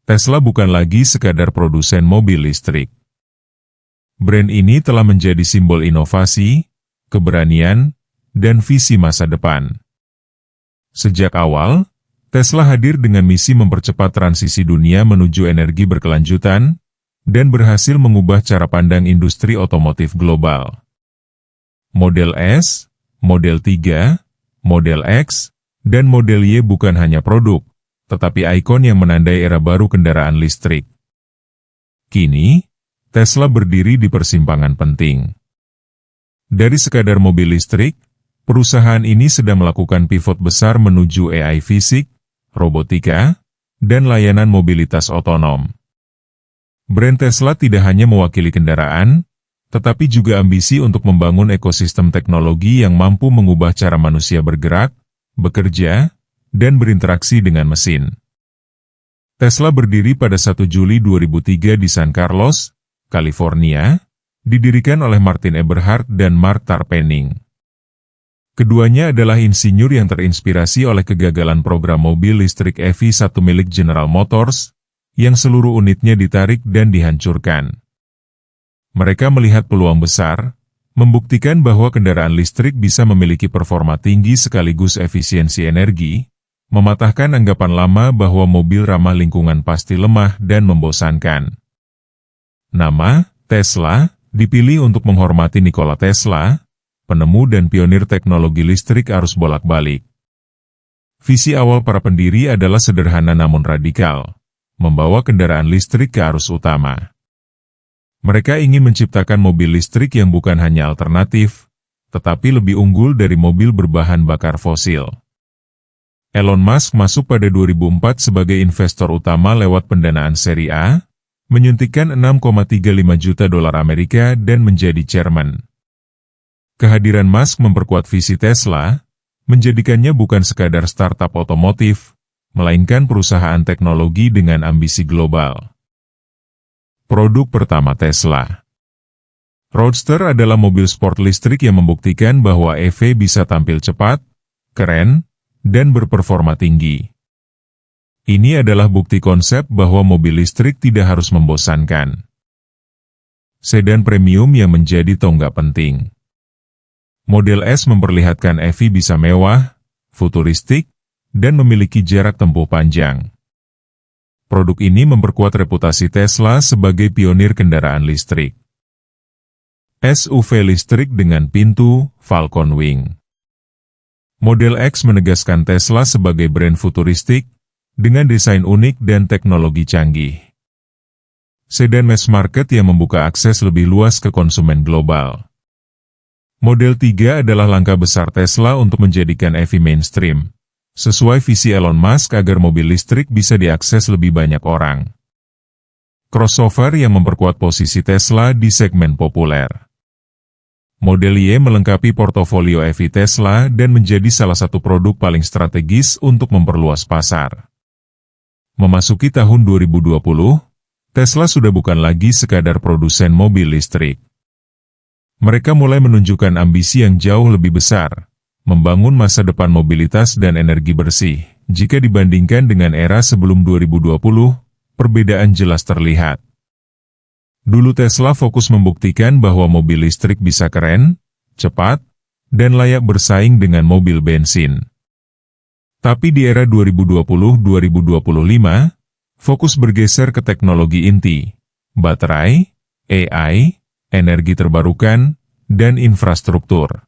Tesla bukan lagi sekadar produsen mobil listrik. Brand ini telah menjadi simbol inovasi, keberanian, dan visi masa depan. Sejak awal, Tesla hadir dengan misi mempercepat transisi dunia menuju energi berkelanjutan, dan berhasil mengubah cara pandang industri otomotif global. Model S, Model 3, Model X, dan Model Y bukan hanya produk, tetapi ikon yang menandai era baru kendaraan listrik. Kini, Tesla berdiri di persimpangan penting. Dari sekadar mobil listrik, perusahaan ini sedang melakukan pivot besar menuju AI fisik, robotika, dan layanan mobilitas otonom. Brand Tesla tidak hanya mewakili kendaraan, tetapi juga ambisi untuk membangun ekosistem teknologi yang mampu mengubah cara manusia bergerak, bekerja, dan berinteraksi dengan mesin. Tesla berdiri pada 1 Juli 2003 di San Carlos, California, didirikan oleh Martin Eberhard dan Mark Tarpenning. Keduanya adalah insinyur yang terinspirasi oleh kegagalan program mobil listrik EV1 milik General Motors, yang seluruh unitnya ditarik dan dihancurkan. Mereka melihat peluang besar, membuktikan bahwa kendaraan listrik bisa memiliki performa tinggi sekaligus efisiensi energi, mematahkan anggapan lama bahwa mobil ramah lingkungan pasti lemah dan membosankan. Nama, Tesla, dipilih untuk menghormati Nikola Tesla, penemu dan pionir teknologi listrik arus bolak-balik. Visi awal para pendiri adalah sederhana namun radikal, membawa kendaraan listrik ke arus utama. Mereka ingin menciptakan mobil listrik yang bukan hanya alternatif, tetapi lebih unggul dari mobil berbahan bakar fosil. Elon Musk masuk pada 2004 sebagai investor utama lewat pendanaan seri A, menyuntikkan $6,35 juta dan menjadi chairman. Kehadiran Musk memperkuat visi Tesla, menjadikannya bukan sekadar startup otomotif, melainkan perusahaan teknologi dengan ambisi global. Produk pertama Tesla. Roadster adalah mobil sport listrik yang membuktikan bahwa EV bisa tampil cepat, keren, dan berperforma tinggi. Ini adalah bukti konsep bahwa mobil listrik tidak harus membosankan. Sedan premium yang menjadi tonggak penting. Model S memperlihatkan EV bisa mewah, futuristik, dan memiliki jarak tempuh panjang. Produk ini memperkuat reputasi Tesla sebagai pionir kendaraan listrik. SUV listrik dengan pintu, Falcon Wing. Model X menegaskan Tesla sebagai brand futuristik, dengan desain unik dan teknologi canggih. Sedan mass market yang membuka akses lebih luas ke konsumen global. Model 3 adalah langkah besar Tesla untuk menjadikan EV mainstream, sesuai visi Elon Musk agar mobil listrik bisa diakses lebih banyak orang. Crossover yang memperkuat posisi Tesla di segmen populer. Model Y melengkapi portofolio EV Tesla dan menjadi salah satu produk paling strategis untuk memperluas pasar. Memasuki tahun 2020, Tesla sudah bukan lagi sekadar produsen mobil listrik. Mereka mulai menunjukkan ambisi yang jauh lebih besar, membangun masa depan mobilitas dan energi bersih. Jika dibandingkan dengan era sebelum 2020, perbedaan jelas terlihat. Dulu Tesla fokus membuktikan bahwa mobil listrik bisa keren, cepat, dan layak bersaing dengan mobil bensin. Tapi di era 2020-2025, fokus bergeser ke teknologi inti, baterai, AI, energi terbarukan, dan infrastruktur.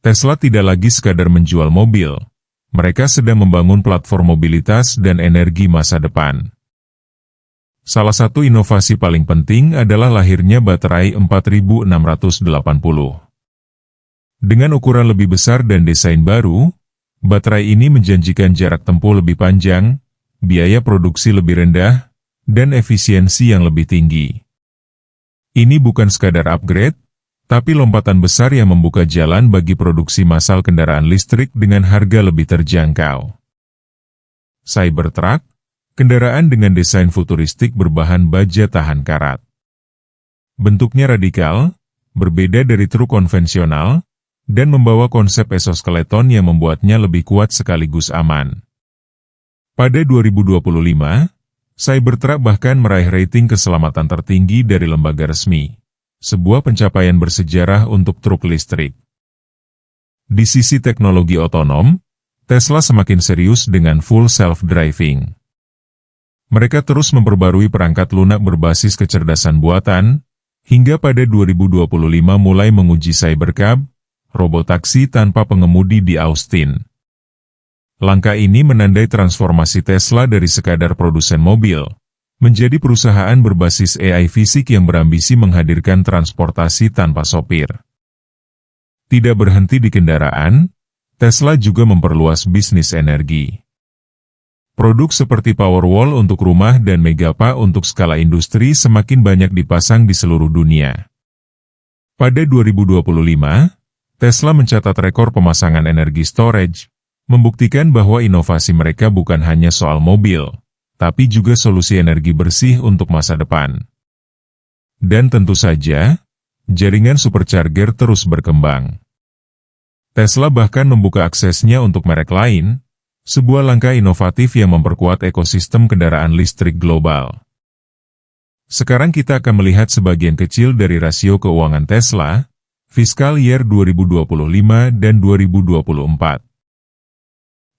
Tesla tidak lagi sekadar menjual mobil, mereka sedang membangun platform mobilitas dan energi masa depan. Salah satu inovasi paling penting adalah lahirnya baterai 4680. Dengan ukuran lebih besar dan desain baru, baterai ini menjanjikan jarak tempuh lebih panjang, biaya produksi lebih rendah, dan efisiensi yang lebih tinggi. Ini bukan sekadar upgrade, tapi lompatan besar yang membuka jalan bagi produksi massal kendaraan listrik dengan harga lebih terjangkau. Cybertruck, kendaraan dengan desain futuristik berbahan baja tahan karat. Bentuknya radikal, berbeda dari truk konvensional, dan membawa konsep exoskeleton yang membuatnya lebih kuat sekaligus aman. Pada 2025, Cybertruck bahkan meraih rating keselamatan tertinggi dari lembaga resmi, sebuah pencapaian bersejarah untuk truk listrik. Di sisi teknologi otonom, Tesla semakin serius dengan full self-driving. Mereka terus memperbarui perangkat lunak berbasis kecerdasan buatan, hingga pada 2025 mulai menguji Cybercab, robotaksi tanpa pengemudi di Austin. Langkah ini menandai transformasi Tesla dari sekadar produsen mobil, menjadi perusahaan berbasis AI fisik yang berambisi menghadirkan transportasi tanpa sopir. Tidak berhenti di kendaraan, Tesla juga memperluas bisnis energi. Produk seperti Powerwall untuk rumah dan Megapa untuk skala industri semakin banyak dipasang di seluruh dunia. Pada 2025, Tesla mencatat rekor pemasangan energi storage, membuktikan bahwa inovasi mereka bukan hanya soal mobil, tapi juga solusi energi bersih untuk masa depan. Dan tentu saja, jaringan supercharger terus berkembang. Tesla bahkan membuka aksesnya untuk merek lain, sebuah langkah inovatif yang memperkuat ekosistem kendaraan listrik global. Sekarang kita akan melihat sebagian kecil dari rasio keuangan Tesla, fiscal year 2025 dan 2024.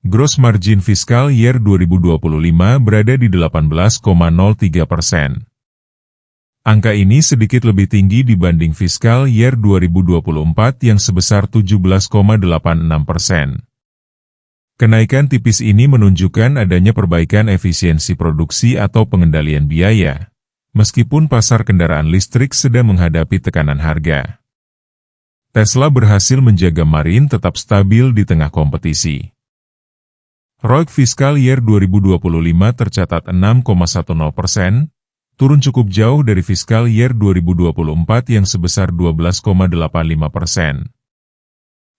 Gross margin fiscal year 2025 berada di 18,03%. Angka ini sedikit lebih tinggi dibanding fiscal year 2024 yang sebesar 17,86%. Kenaikan tipis ini menunjukkan adanya perbaikan efisiensi produksi atau pengendalian biaya, meskipun pasar kendaraan listrik sedang menghadapi tekanan harga. Tesla berhasil menjaga margin tetap stabil di tengah kompetisi. ROIC fiskal year 2025 tercatat 6,10%, turun cukup jauh dari fiskal year 2024 yang sebesar 12,85%.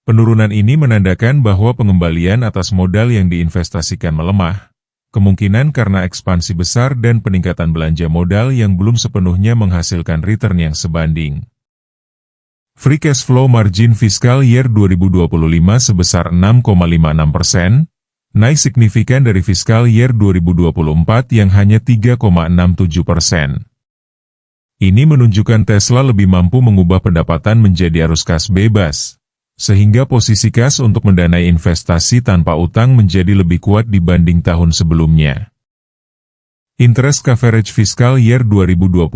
Penurunan ini menandakan bahwa pengembalian atas modal yang diinvestasikan melemah, kemungkinan karena ekspansi besar dan peningkatan belanja modal yang belum sepenuhnya menghasilkan return yang sebanding. Free cash flow margin fiskal year 2025 sebesar 6,56%, naik signifikan dari fiskal year 2024 yang hanya 3,67%. Ini menunjukkan Tesla lebih mampu mengubah pendapatan menjadi arus kas bebas, sehingga posisi kas untuk mendanai investasi tanpa utang menjadi lebih kuat dibanding tahun sebelumnya. Interest coverage fiskal year 2025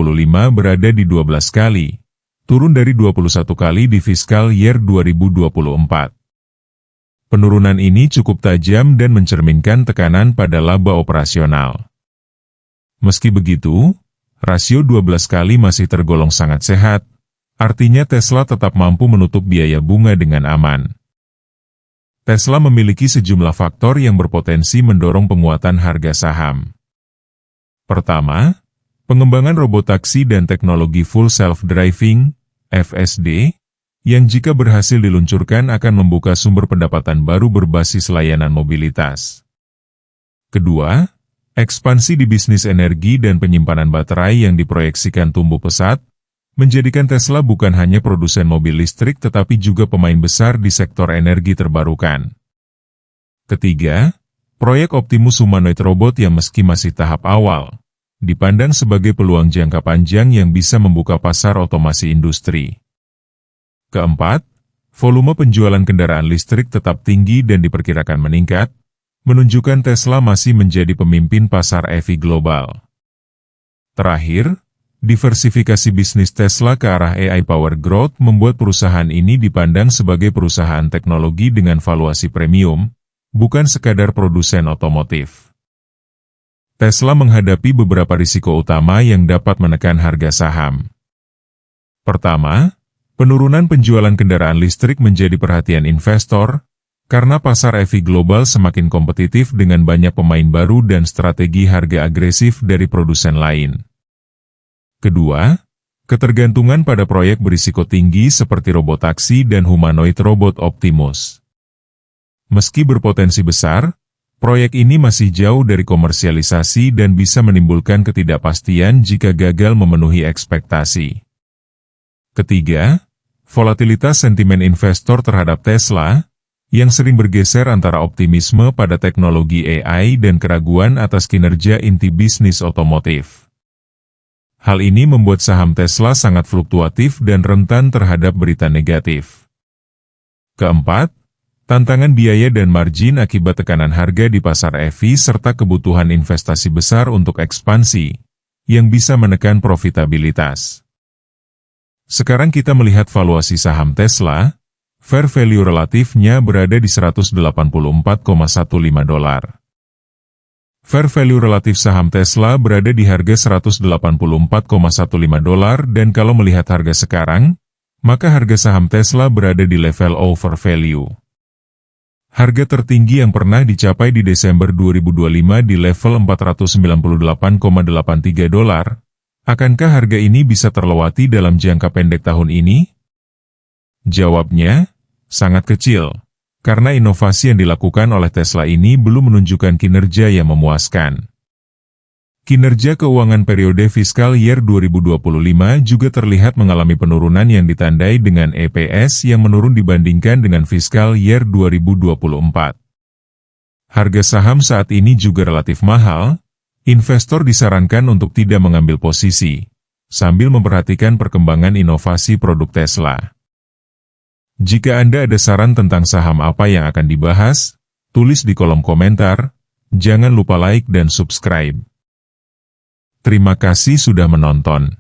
berada di 12 kali, turun dari 21 kali di fiskal year 2024. Penurunan ini cukup tajam dan mencerminkan tekanan pada laba operasional. Meski begitu, rasio 12 kali masih tergolong sangat sehat, artinya Tesla tetap mampu menutup biaya bunga dengan aman. Tesla memiliki sejumlah faktor yang berpotensi mendorong penguatan harga saham. Pertama, pengembangan robotaksi dan teknologi full self-driving, FSD, yang jika berhasil diluncurkan akan membuka sumber pendapatan baru berbasis layanan mobilitas. Kedua, ekspansi di bisnis energi dan penyimpanan baterai yang diproyeksikan tumbuh pesat, menjadikan Tesla bukan hanya produsen mobil listrik tetapi juga pemain besar di sektor energi terbarukan. Ketiga, proyek Optimus Humanoid Robot yang meski masih tahap awal, dipandang sebagai peluang jangka panjang yang bisa membuka pasar otomasi industri. Keempat, volume penjualan kendaraan listrik tetap tinggi dan diperkirakan meningkat, menunjukkan Tesla masih menjadi pemimpin pasar EV global. Terakhir, diversifikasi bisnis Tesla ke arah AI Power Growth membuat perusahaan ini dipandang sebagai perusahaan teknologi dengan valuasi premium, bukan sekadar produsen otomotif. Tesla menghadapi beberapa risiko utama yang dapat menekan harga saham. Pertama, penurunan penjualan kendaraan listrik menjadi perhatian investor, karena pasar EV global semakin kompetitif dengan banyak pemain baru dan strategi harga agresif dari produsen lain. Kedua, ketergantungan pada proyek berisiko tinggi seperti robotaksi dan humanoid robot Optimus. Meski berpotensi besar, proyek ini masih jauh dari komersialisasi dan bisa menimbulkan ketidakpastian jika gagal memenuhi ekspektasi. Ketiga, volatilitas sentimen investor terhadap Tesla, yang sering bergeser antara optimisme pada teknologi AI dan keraguan atas kinerja inti bisnis otomotif. Hal ini membuat saham Tesla sangat fluktuatif dan rentan terhadap berita negatif. Keempat, tantangan biaya dan margin akibat tekanan harga di pasar EV serta kebutuhan investasi besar untuk ekspansi, yang bisa menekan profitabilitas. Sekarang kita melihat valuasi saham Tesla, fair value relatifnya berada di $184,15. Fair value relatif saham Tesla berada di harga $184,15 dan kalau melihat harga sekarang, maka harga saham Tesla berada di level over value. Harga tertinggi yang pernah dicapai di Desember 2025 di level $498,83. Akankah harga ini bisa terlewati dalam jangka pendek tahun ini? Jawabnya, sangat kecil. Karena inovasi yang dilakukan oleh Tesla ini belum menunjukkan kinerja yang memuaskan. Kinerja keuangan periode fiskal year 2025 juga terlihat mengalami penurunan yang ditandai dengan EPS yang menurun dibandingkan dengan fiskal year 2024. Harga saham saat ini juga relatif mahal, investor disarankan untuk tidak mengambil posisi, sambil memperhatikan perkembangan inovasi produk Tesla. Jika Anda ada saran tentang saham apa yang akan dibahas, tulis di kolom komentar, jangan lupa like dan subscribe. Terima kasih sudah menonton.